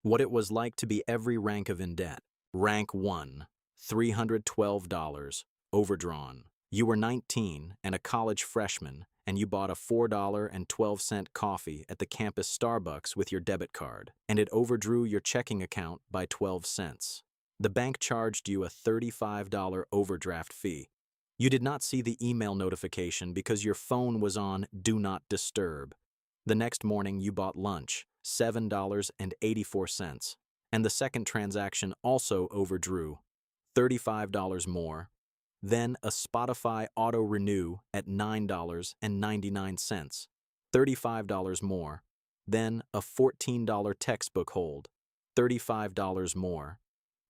What it was like to be every rank of in debt. Rank 1, $312, overdrawn. You were 19 and a college freshman, and you bought a $4.12 coffee at the campus Starbucks with your debit card, and it overdrew your checking account by 12 cents. The bank charged you a $35 overdraft fee. You did not see the email notification because your phone was on Do Not Disturb. The next morning you bought lunch, $7.84, and the second transaction also overdrew, $35 more. Then a Spotify auto-renew at $9.99, $35 more. Then a $14 textbook hold, $35 more.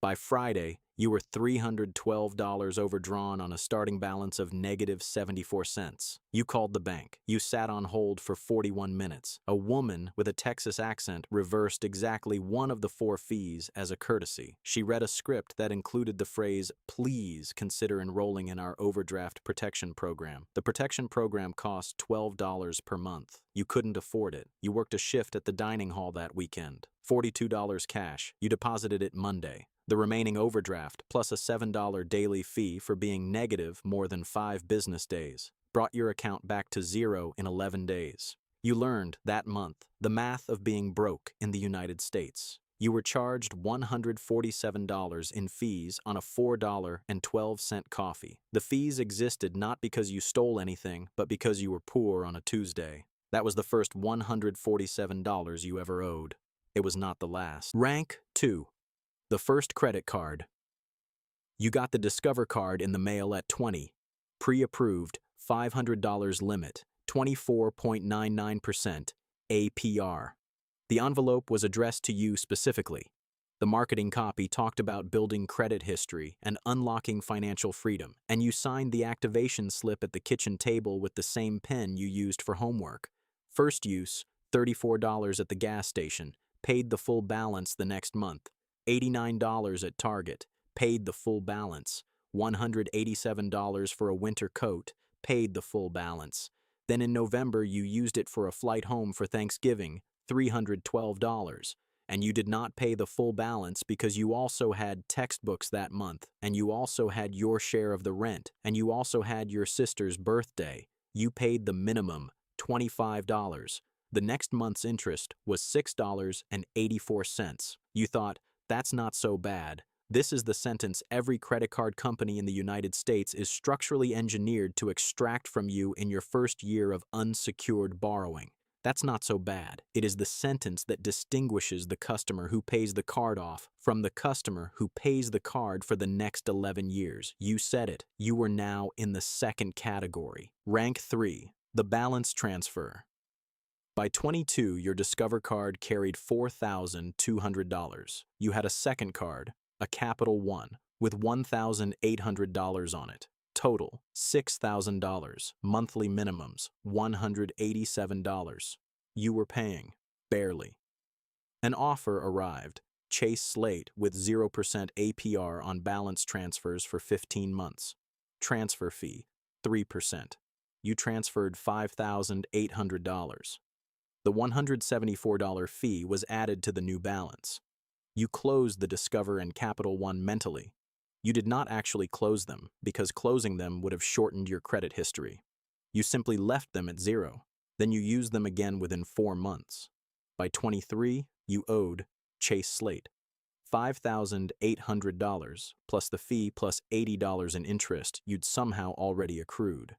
By Friday, you were $312 overdrawn on a starting balance of negative 74 cents. You called the bank. You sat on hold for 41 minutes. A woman with a Texas accent reversed exactly one of the 4 fees as a courtesy. She read a script that included the phrase, "Please consider enrolling in our overdraft protection program." The protection program cost $12 per month. You couldn't afford it. You worked a shift at the dining hall that weekend. $42 cash. You deposited it Monday. The remaining overdraft, plus a $7 daily fee for being negative more than 5 business days, brought your account back to zero in 11 days. You learned that month the math of being broke in the United States. You were charged $147 in fees on a $4.12 coffee. The fees existed not because you stole anything, but because you were poor on a Tuesday. That was the first $147 you ever owed. It was not the last. Rank 2. The first credit card. You got the Discover card in the mail at 20. Pre-approved, $500 limit, 24.99% APR. The envelope was addressed to you specifically. The marketing copy talked about building credit history and unlocking financial freedom, and you signed the activation slip at the kitchen table with the same pen you used for homework. First use, $34 at the gas station, paid the full balance the next month. $89 at Target, paid the full balance. $187 for a winter coat, paid the full balance. Then in November you used it for a flight home for Thanksgiving, $312. And you did not pay the full balance because you also had textbooks that month, and you also had your share of the rent, and you also had your sister's birthday. You paid the minimum, $25. The next month's interest was $6.84. You thought, that's not so bad. This is the sentence every credit card company in the United States is structurally engineered to extract from you in your first year of unsecured borrowing. That's not so bad. It is the sentence that distinguishes the customer who pays the card off from the customer who pays the card for the next 11 years. You said it. You are now in the second category. Rank 3. The balance transfer. By 22, your Discover card carried $4,200. You had a second card, a Capital One, with $1,800 on it. Total, $6,000. Monthly minimums, $187. You were paying, barely. An offer arrived. Chase Slate with 0% APR on balance transfers for 15 months. Transfer fee, 3%. You transferred $5,800. The $174 fee was added to the new balance. You closed the Discover and Capital One mentally. You did not actually close them because closing them would have shortened your credit history. You simply left them at zero. Then you used them again within 4 months. By 23, you owed Chase Slate $5,800 plus the fee plus $80 in interest you'd somehow already accrued.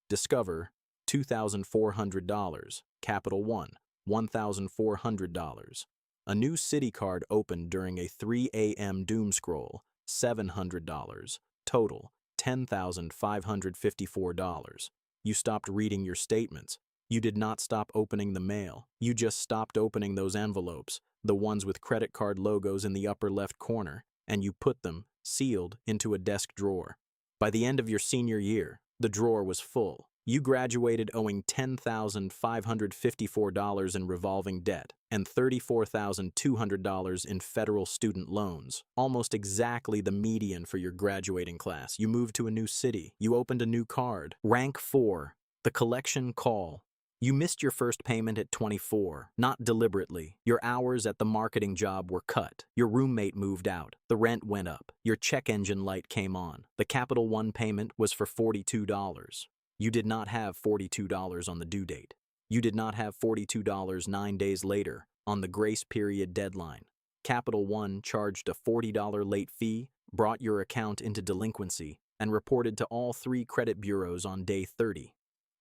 Discover, $2,400. Capital One, $1,400. A new Citi card opened during a 3 a.m. doom scroll, $700. Total, $10,554. You stopped reading your statements. You did not stop opening the mail. You just stopped opening those envelopes, the ones with credit card logos in the upper left corner, and you put them, sealed, into a desk drawer. By the end of your senior year, the drawer was full. You graduated owing $10,554 in revolving debt and $34,200 in federal student loans, almost exactly the median for your graduating class. You moved to a new city. You opened a new card. Rank 4, the collection call. You missed your first payment at 24, not deliberately. Your hours at the marketing job were cut. Your roommate moved out. The rent went up. Your check engine light came on. The Capital One payment was for $42. You did not have $42 on the due date. You did not have $42 9 days later, on the grace period deadline. Capital One charged a $40 late fee, brought your account into delinquency, and reported to all 3 credit bureaus on day 30.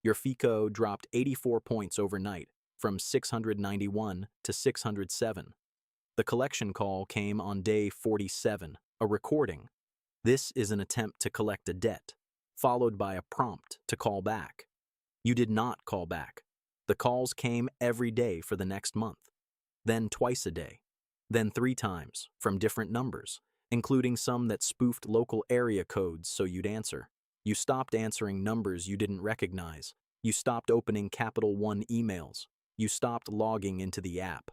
Your FICO dropped 84 points overnight, from 691 to 607. The collection call came on day 47, a recording. This is an attempt to collect a debt, followed by a prompt to call back. You did not call back. The calls came every day for the next month, then twice a day, then 3 times, from different numbers, including some that spoofed local area codes so you'd answer. You stopped answering numbers you didn't recognize. You stopped opening Capital One emails. You stopped logging into the app.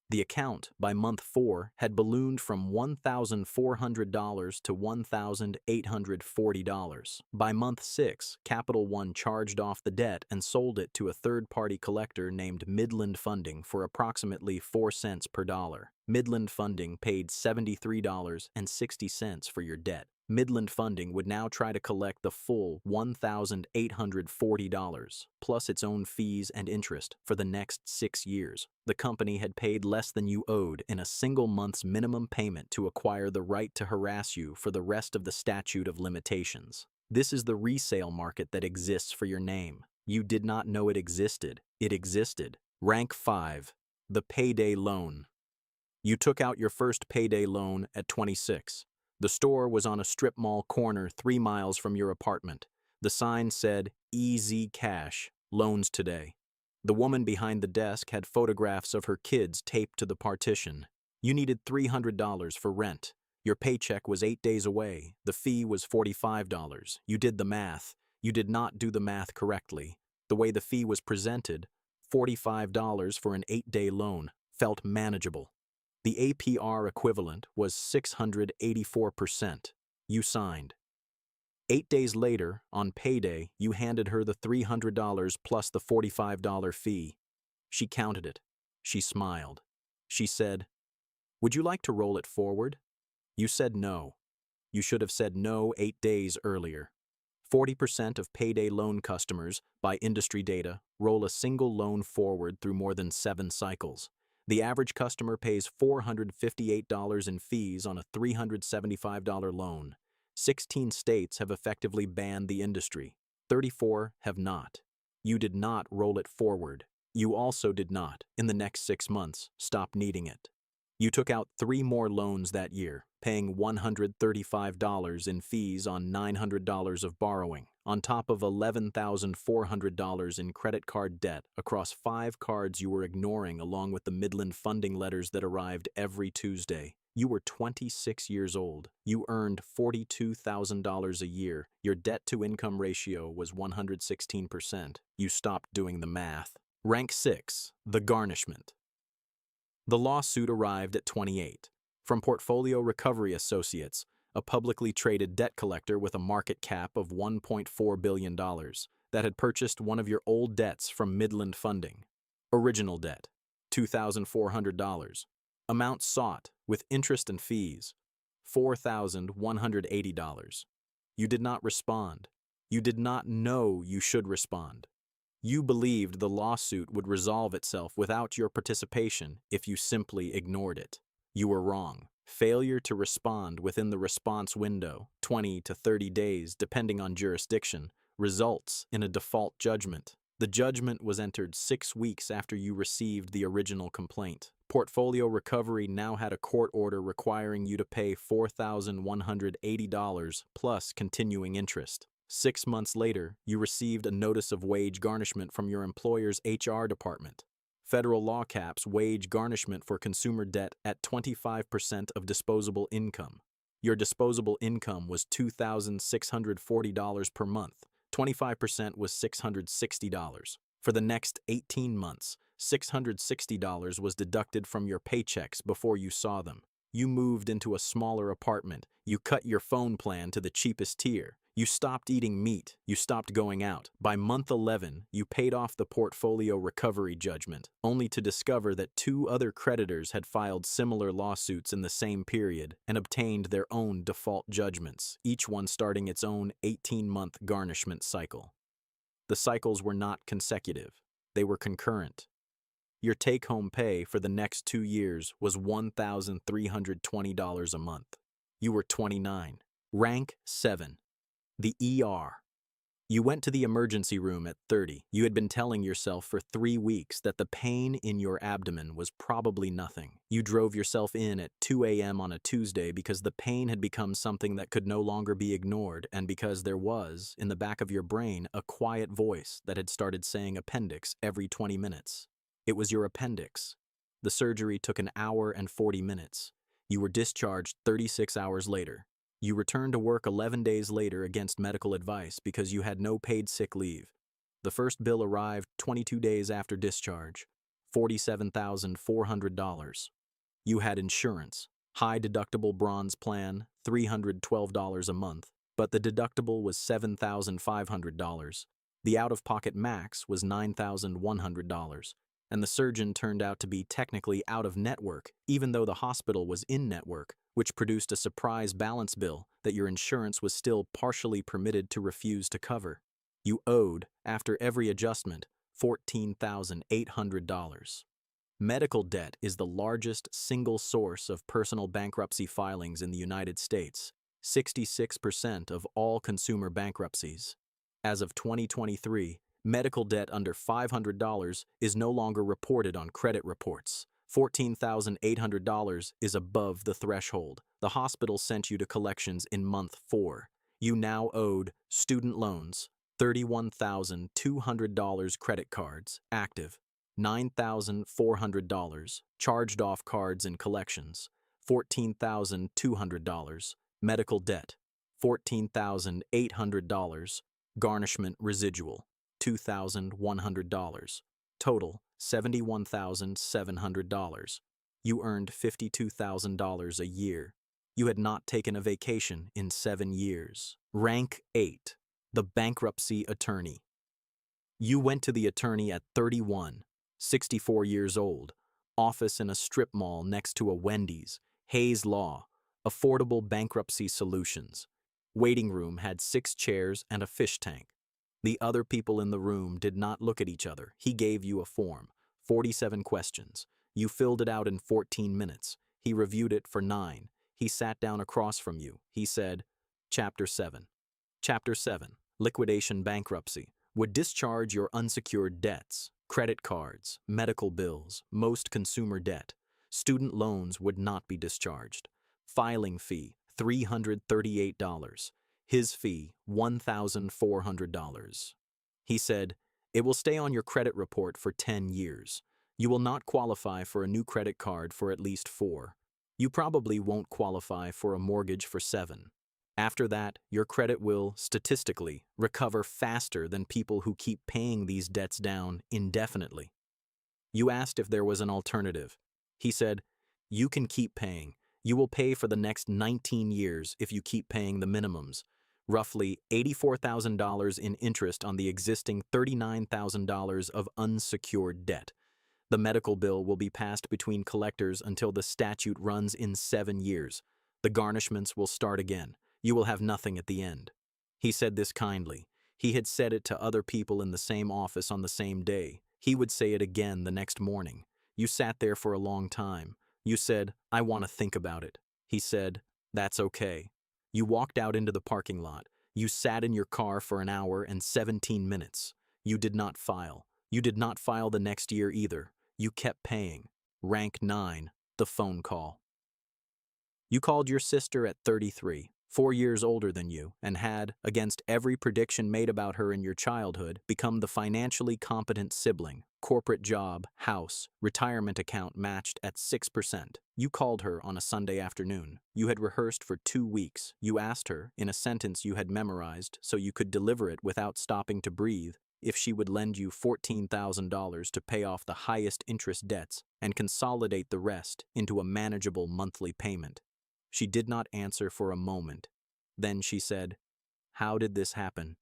The account, by month 4, had ballooned from $1,400 to $1,840. By month 6, Capital One charged off the debt and sold it to a third-party collector named Midland Funding for approximately 4 cents per dollar. Midland Funding paid $73.60 for your debt. Midland Funding would now try to collect the full $1,840, plus its own fees and interest, for the next 6 years. The company had paid less than you owed in a single month's minimum payment to acquire the right to harass you for the rest of the statute of limitations. This is the resale market that exists for your name. You did not know it existed. It existed. Rank 5. The Payday Loan. You took out your first payday loan at 26. The store was on a strip mall corner 3 miles from your apartment. The sign said, "Easy Cash, Loans Today." The woman behind the desk had photographs of her kids taped to the partition. You needed $300 for rent. Your paycheck was 8 days away. The fee was $45. You did the math. You did not do the math correctly. The way the fee was presented, $45 for an 8-day loan, felt manageable. The APR equivalent was 684%. You signed. 8 days later, on payday, you handed her the $300 plus the $45 fee. She counted it. She smiled. She said, "Would you like to roll it forward?" You said no. You should have said no 8 days earlier. 40% of payday loan customers, by industry data, roll a single loan forward through more than 7 cycles. The average customer pays $458 in fees on a $375 loan. 16 states have effectively banned the industry. 34 have not. You did not roll it forward. You also did not, in the next 6 months, stop needing it. You took out 3 more loans that year, paying $135 in fees on $900 of borrowing, on top of $11,400 in credit card debt across 5 cards you were ignoring, along with the Midland Funding letters that arrived every Tuesday. You were 26 years old. You earned $42,000 a year. Your debt-to-income ratio was 116%. You stopped doing the math. Rank 6. The Garnishment. The lawsuit arrived at 28. From Portfolio Recovery Associates, a publicly traded debt collector with a market cap of $1.4 billion that had purchased one of your old debts from Midland Funding. Original debt, $2,400. Amount sought, with interest and fees, $4,180. You did not respond. You did not know you should respond. You believed the lawsuit would resolve itself without your participation if you simply ignored it. You were wrong. Failure to respond within the response window, 20 to 30 days depending on jurisdiction, results in a default judgment. The judgment was entered 6 weeks after you received the original complaint. Portfolio Recovery now had a court order requiring you to pay $4,180 plus continuing interest. 6 months later, you received a notice of wage garnishment from your employer's HR department. Federal law caps wage garnishment for consumer debt at 25% of disposable income. Your disposable income was $2,640 per month. 25% was $660. For the next 18 months, $660 was deducted from your paychecks before you saw them. You moved into a smaller apartment. You cut your phone plan to the cheapest tier. You stopped eating meat. You stopped going out. By month 11, you paid off the portfolio recovery judgment, only to discover that 2 other creditors had filed similar lawsuits in the same period and obtained their own default judgments, each one starting its own 18-month garnishment cycle. The cycles were not consecutive. They were concurrent. Your take-home pay for the next 2 years was $1,320 a month. You were 29. Rank 7. The ER. You went to the emergency room at 30. You had been telling yourself for 3 weeks that the pain in your abdomen was probably nothing. You drove yourself in at 2 a.m. on a Tuesday because the pain had become something that could no longer be ignored, and because there was, in the back of your brain, a quiet voice that had started saying appendix every 20 minutes. It was your appendix. The surgery took an hour and 40 minutes. You were discharged 36 hours later. You returned to work 11 days later against medical advice because you had no paid sick leave. The first bill arrived 22 days after discharge, $47,400. You had insurance, high deductible bronze plan, $312 a month, but the deductible was $7,500. The out-of-pocket max was $9,100. And the surgeon turned out to be technically out of network, even though the hospital was in network, which produced a surprise balance bill that your insurance was still partially permitted to refuse to cover. You owed, after every adjustment, $14,800. Medical debt is the largest single source of personal bankruptcy filings in the United States, 66% of all consumer bankruptcies. As of 2023, medical debt under $500 is no longer reported on credit reports. $14,800 is above the threshold. The hospital sent you to collections in month 4. You now owed student loans, $31,200 credit cards, active, $9,400, charged off cards and collections, $14,200, medical debt, $14,800, garnishment residual, $2,100. Total, $71,700. You earned $52,000 a year. You had not taken a vacation in 7 years. Rank 8. The bankruptcy attorney. You went to the attorney at 31, 64 years old, office in a strip mall next to a Wendy's, Hayes Law, affordable bankruptcy solutions. Waiting room had 6 chairs and a fish tank. The other people in the room did not look at each other. He gave you a form, 47 questions. You filled it out in 14 minutes. He reviewed it for 9. He sat down across from you. He said, Chapter 7. Chapter 7, Liquidation Bankruptcy, would discharge your unsecured debts, credit cards, medical bills, most consumer debt. Student loans would not be discharged. Filing fee, $338. His fee, $1,400. He said, it will stay on your credit report for 10 years. You will not qualify for a new credit card for at least 4. You probably won't qualify for a mortgage for 7. After that, your credit will, statistically, recover faster than people who keep paying these debts down indefinitely. You asked if there was an alternative. He said, you can keep paying. You will pay for the next 19 years if you keep paying the minimums. Roughly $84,000 in interest on the existing $39,000 of unsecured debt. The medical bill will be passed between collectors until the statute runs in 7 years. The garnishments will start again. You will have nothing at the end. He said this kindly. He had said it to other people in the same office on the same day. He would say it again the next morning. You sat there for a long time. You said, I want to think about it. He said, that's okay. You walked out into the parking lot. You sat in your car for an hour and 17 minutes. You did not file. You did not file the next year either. You kept paying. Rank 9, the phone call. You called your sister at 33, 4 years older than you, and had, against every prediction made about her in your childhood, become the financially competent sibling, corporate job, house, retirement account matched at 6%. You called her on a Sunday afternoon. You had rehearsed for 2 weeks. You asked her, in a sentence you had memorized so you could deliver it without stopping to breathe, if she would lend you $14,000 to pay off the highest interest debts and consolidate the rest into a manageable monthly payment. She did not answer for a moment. Then she said, "How did this happen?"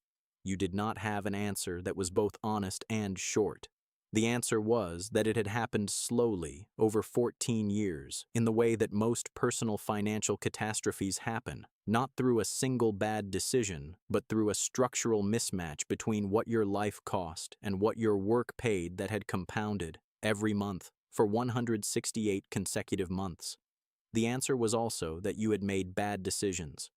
You did not have an answer that was both honest and short. The answer was that it had happened slowly, over 14 years, in the way that most personal financial catastrophes happen, not through a single bad decision, but through a structural mismatch between what your life cost and what your work paid that had compounded every month for 168 consecutive months. The answer was also that you had made bad decisions.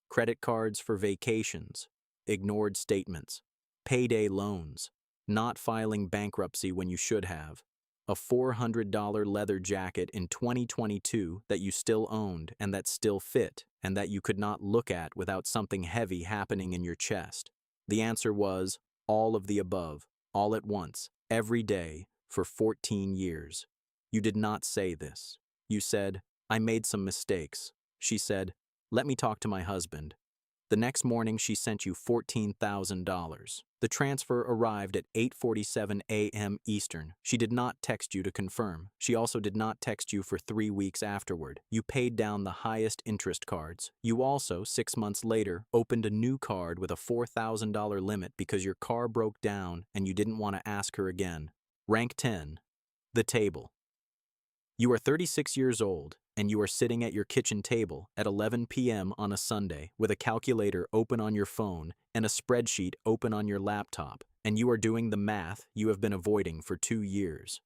Credit cards for vacations, ignored statements, payday loans, not filing bankruptcy when you should have, a $400 leather jacket in 2022 that you still owned and that still fit and that you could not look at without something heavy happening in your chest. The answer was all of the above, all at once, every day, for 14 years. You did not say this. You said, "I made some mistakes." She said, "Let me talk to my husband." The next morning, she sent you $14,000. The transfer arrived at 8:47 a.m. Eastern. She did not text you to confirm. She also did not text you for 3 weeks afterward. You paid down the highest interest cards. You also, 6 months later, opened a new card with a $4,000 limit because your car broke down and you didn't want to ask her again. Rank 10. The table. You are 36 years old, and you are sitting at your kitchen table at 11 p.m. on a Sunday with a calculator open on your phone and a spreadsheet open on your laptop, and you are doing the math you have been avoiding for 2 years.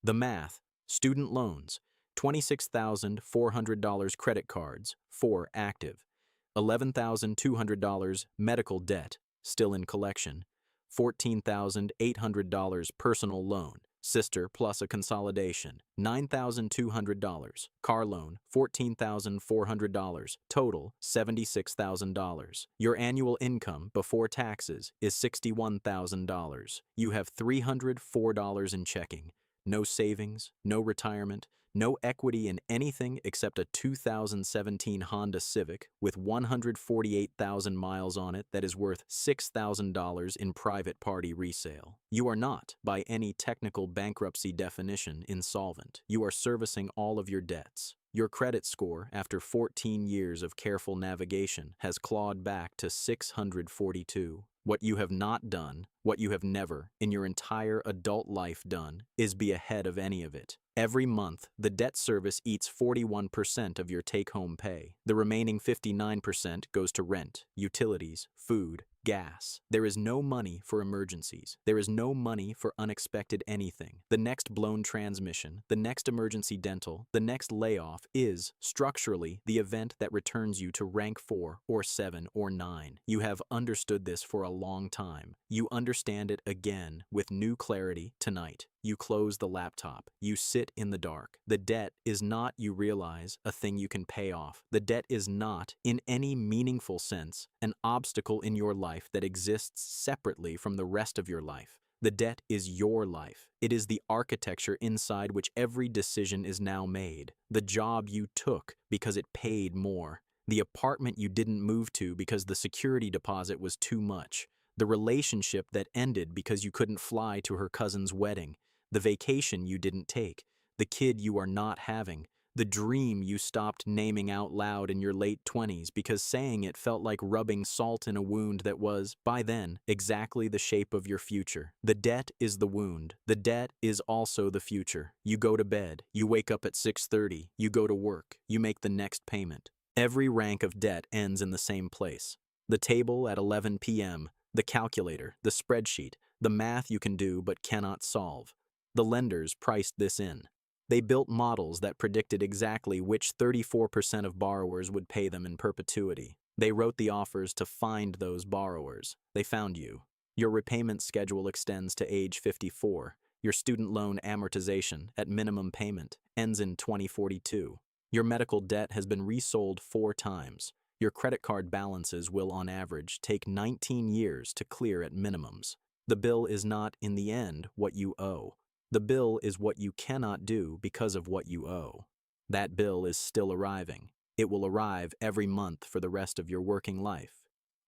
The math: student loans, $26,400 credit cards, 4 active, $11,200 medical debt, still in collection, $14,800 personal loan, sister plus a consolidation, $9,200, car loan, $14,400, total $76,000. Your annual income before taxes is $61,000. You have $304 in checking, no savings, no retirement, no equity in anything except a 2017 Honda Civic with 148,000 miles on it that is worth $6,000 in private party resale. You are not, by any technical bankruptcy definition, insolvent. You are servicing all of your debts. Your credit score, after 14 years of careful navigation, has clawed back to 642. What you have not done, what you have never, in your entire adult life done, is be ahead of any of it. Every month, the debt service eats 41% of your take-home pay. The remaining 59% goes to rent, utilities, food, gas. There is no money for emergencies. There is no money for unexpected anything. The next blown transmission, the next emergency dental, the next layoff is, structurally, the event that returns you to rank 4 or 7 or 9. You have understood this for a long time. You understand it again with new clarity tonight. You close the laptop. You sit in the dark. The debt is not, you realize, a thing you can pay off. The debt is not, in any meaningful sense, an obstacle in your life that exists separately from the rest of your life. The debt is your life. It is the architecture inside which every decision is now made. The job you took because it paid more. The apartment you didn't move to because the security deposit was too much. The relationship that ended because you couldn't fly to her cousin's wedding. The vacation you didn't take, the kid you are not having, the dream you stopped naming out loud in your late 20s because saying it felt like rubbing salt in a wound that was, by then, exactly the shape of your future. The debt is the wound. The debt is also the future. You go to bed. You wake up at 6:30. You go to work. You make the next payment. Every rank of debt ends in the same place. The table at 11 p.m., the calculator, the spreadsheet, the math you can do but cannot solve. The lenders priced this in. They built models that predicted exactly which 34% of borrowers would pay them in perpetuity. They wrote the offers to find those borrowers. They found you. Your repayment schedule extends to age 54. Your student loan amortization, at minimum payment, ends in 2042. Your medical debt has been resold 4 times. Your credit card balances will, on average, take 19 years to clear at minimums. The bill is not, in the end, what you owe. The bill is what you cannot do because of what you owe. That bill is still arriving. It will arrive every month for the rest of your working life.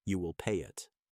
You will pay it.